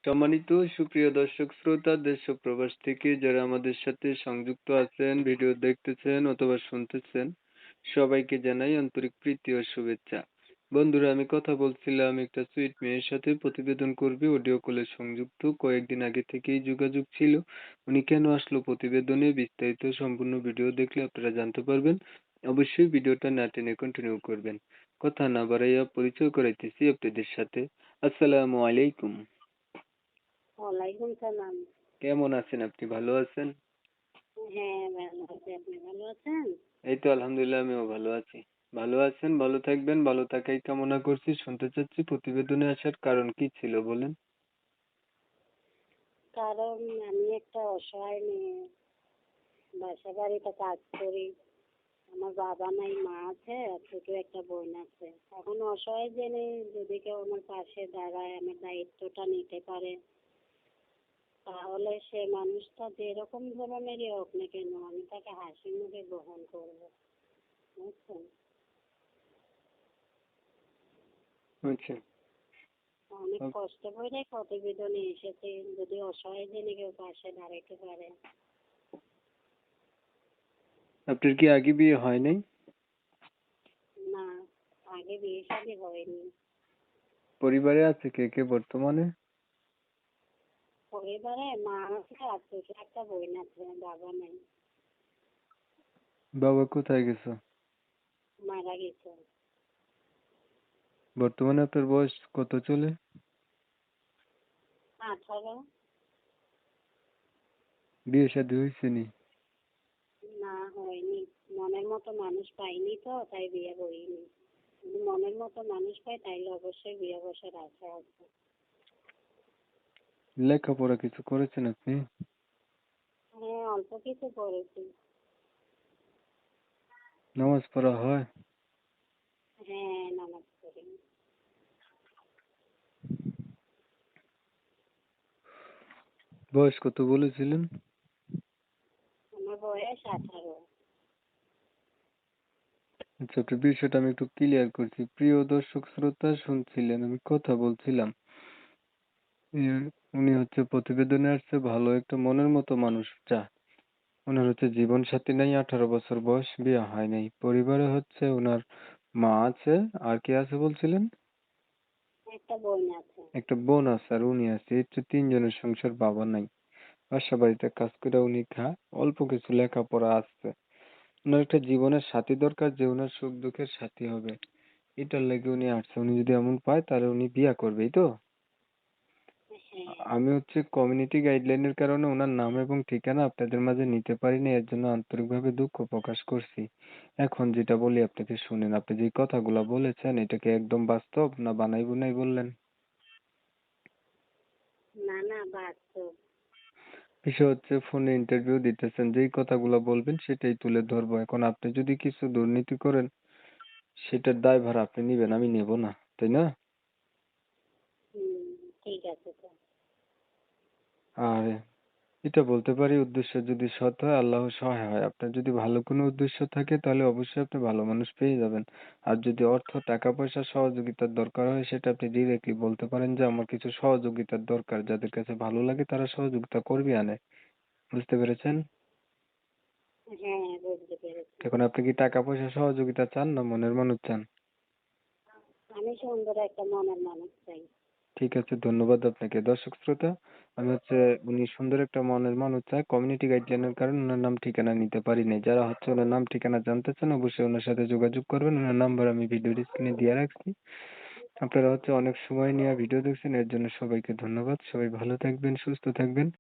সম্মানিত সুপ্রিয় দর্শক শ্রোতা দেশ ও প্রবাস থেকে যারা আমাদের সাথে সংযুক্ত আছেন, ভিডিও দেখতেছেন অথবা শুনতেছেন, সবাইকে জানাই আন্তরিক প্রীতি ও শুভেচ্ছা। বন্ধুরা, আমি কথা বলছিলাম একটা সুইট মেয়ের সাথে, প্রতিবেদন করবে, অডিও কলে সংযুক্ত। কয়েকদিন আগে থেকেই যোগাযোগ ছিল। উনি কেন আসলো প্রতিবেদনে, বিস্তারিত সম্পূর্ণ ভিডিও দেখলে আপনারা জানতে পারবেন। অবশ্যই ভিডিওটা না টেনে কন্টিনিউ করবেন। কথা না বাড়াইয়া পরিচয় করাইতেছি আপনাদের সাথে। আসসালামু আলাইকুম। ওয়ালাইকুম সালাম। কেমন আছেন আপনি? ভালো আছেন? হ্যাঁ, ভালো আছি। আপনি ভালো আছেন? এই তো আলহামদুলিল্লাহ, আমিও ভালো আছি। ভালো আছেন, ভালো থাকবেন, ভালো থাকাই কামনা করছি। শুনতে চাচ্ছি প্রতিবেদনে আসার কারণ কি ছিল বলেন? কারণ আমি একটা অসহায় মেয়ে, বাসা বাড়িতে কাজ করি। আমার বাবা নাই, মা আছে, আর ছোট একটা বোন আছে। এখন অসহায় জেনে যদি কেউ আমার পাশে দাঁড়ায়, আমার দায়িত্বটা নিতে পারে, তাহলে সে মানুষটা যেরকম ধরনেরই হোক না কেন, আমি তাকে হাসি মুখে গ্রহণ করবো। বুঝছেন? আচ্ছা। অনেক আপ- কষ্ট করে প্রতিবেদনে এসেছে, যদি অসহায় জেনে কেউ পাশে দাঁড়াইতে পারে। আপনার কি আগে বিয়ে হয় নাই? না, আগে বিয়ে শাদী হয়নি। পরিবারে আছে কে কে বর্তমানে? পরিবারে মা আছে, আর ছোট একটা বোন আছে, বাবা নেই, বাবা কোথায় গেছে? মারা গেছে। বর্তমানে আপনার বয়স কত চলে? 18। বিয়ে শাদী হয়েছে নি? না, হয়নি। মনের মতো মানুষ পাইনি, তো তাই বিয়ে করিনি। যদি মনের মতো মানুষ পাই তাইলে অবশ্যই বিয়ে বসার আশা আছে। লেখাপড়া কিছু করেছেন আপনি? হ্যাঁ, অল্প কিছু করেছি। নামাজ পড়া হয়? হ্যাঁ, নামাজ পড়ি। বয়স কত বলেছিলেন? আমার বয়স 18। আচ্ছা, আপনার বিষয়টা আমি একটু ক্লিয়ার করছি। প্রিয় দর্শক শ্রোতা, শুনছিলেন আমি কথা বলছিলাম। ইয়ে, উনি হচ্ছে প্রতিবেদনে আসছে ভালো একটা মনের মতো মানুষ চা। ওনার হচ্ছে জীবন সাথী নাই, 18 বছর বয়স, বিয়ে হয় নাই। পরিবারে হচ্ছে ওনার মা আছে, আর কে আছে বলছিলেন? একটা বোন আছে। একটা বোন আছে আর উনি আছে, এই হচ্ছে তিনজনের সংসার, বাবা নাই। বাসা বাড়িতে কাজ করে উনি খায়, অল্প কিছু লেখাপড়া আছে। ওনার একটা জীবনের সাথী দরকার, যে ওনার সুখ দুঃখের সাথী হবে। এটার লাগে উনি আসছে। উনি যদি এমন পায় তাহলে উনি বিয়া করবে, এই তো। হ্যাঁ। আমি হচ্ছে কমিউনিটি গাইডলাইনের কারণে ওনার নাম এবং ঠিকানা আপনাদের মাঝে নিতে পারিনি, এর জন্য আন্তরিকভাবে দুঃখ প্রকাশ করছি। এখন যেটা বলি আপনাকে শুনেন। আপনি যে কথাগুলা বলেছেন, এটা কি একদম বাস্তব না বানাই বুনাই বললেন? না, না, বাস্তব। বিষয় হচ্ছে ফোনে ইন্টারভিউ দিতেছেন, যেই কথাগুলো বলবেন সেটাই তুলে ধরবো। এখন আপনি যদি কিছু দুর্নীতি করেন, সেটার দায়ভার আপনি নিবেন, আমি নেব না, তাই না? হুম, ঠিক আছে তো। আর এটা বলতে পারি, উদ্দেশ্য যদি সৎ হয় আল্লাহ সহায় হয়। আপনার যদি ভালো কোনো উদ্দেশ্য থাকে তাহলে অবশ্যই আপনি ভালো মানুষ পেয়ে যাবেন। আর যদি অর্থ, টাকা পয়সা, সহযোগিতার দরকার হয়, সেটা আপনি ডিরেক্টলি বলতে পারেন যে আমার কিছু সহযোগিতার দরকার। যাদের কাছে ভালো লাগে তারা সহযোগিতা করবে আনে। বুঝতে পেরেছেন? হ্যাঁ, বুঝতে পেরেছি। এখন আপনি কি টাকা পয়সা সহযোগিতা চান না মনের মানুষ চান? আমি সুন্দর একটা মনের মানুষ চাই। ঠিক আছে, ধন্যবাদ আপনাকে। দর্শক শ্রোতা, আমি হচ্ছে উনি সুন্দর একটা মনের মানুষ চায়, কমিউনিটি গাইডলাইনের কারণে ওনার নাম ঠিকানা নিতে পারি নাই। যারা হচ্ছে ওনার নাম ঠিকানা জানতে চান অবশ্যই ওনার সাথে যোগাযোগ করবেন। ওনার নাম্বার আমি ভিডিওর স্ক্রিনে দিয়ে রাখছি। আপনারা হচ্ছে অনেক সময় নিয়ে ভিডিও দেখছেন, এর জন্য সবাইকে ধন্যবাদ। সবাই ভালো থাকবেন, সুস্থ থাকবেন।